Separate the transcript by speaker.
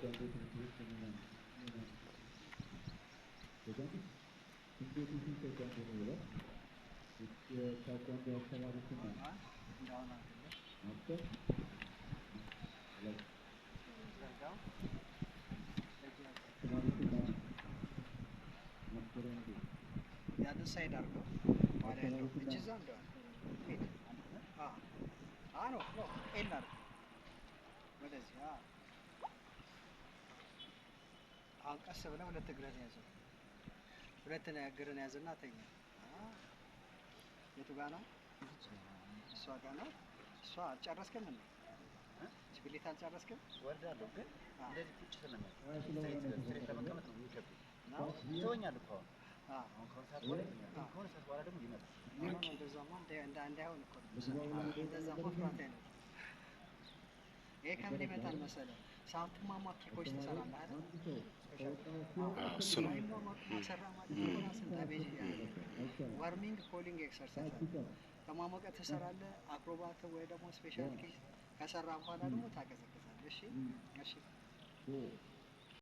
Speaker 1: The other side are go. Which is under. No, inner. What is አሁን ቀስ ብለህ ሁለት እግርህን ያዘው። ሁለተኛ እግርህን ያዝና ተኛ። የቱ ጋር ነው? እሷ ጋር ነው። እሷ አልጨረስክም እንዴ? ብሌት አልጨረስክም? ወርዳለሁ ግን እንደዚህ ቁጭ ስለማለት ስትሬት ለመቀመጥ ነው የሚከብድ። ነው ይተወኛል እኮ አሁን ኮንሰርት በኋላ ደግሞ ይመጣል። እንደዛማ እንዳይሆን እኮ እንደዛማ ፍራት አይደለም። ይሄ ከምን ይመጣል መሰለህ? ሳትማማ ኬኮች ትሰራለህ አይደል?
Speaker 2: እሱ ነው
Speaker 1: ዋርሚንግ ኮሊንግ ኤክሰርሳይዝ ከማሞቀ ትሰራለህ። አክሮባት ወይ ደግሞ ስፔሻል ኬክ ከሰራ በኋላ ደግሞ ታቀዘቅዛለህ። እሺ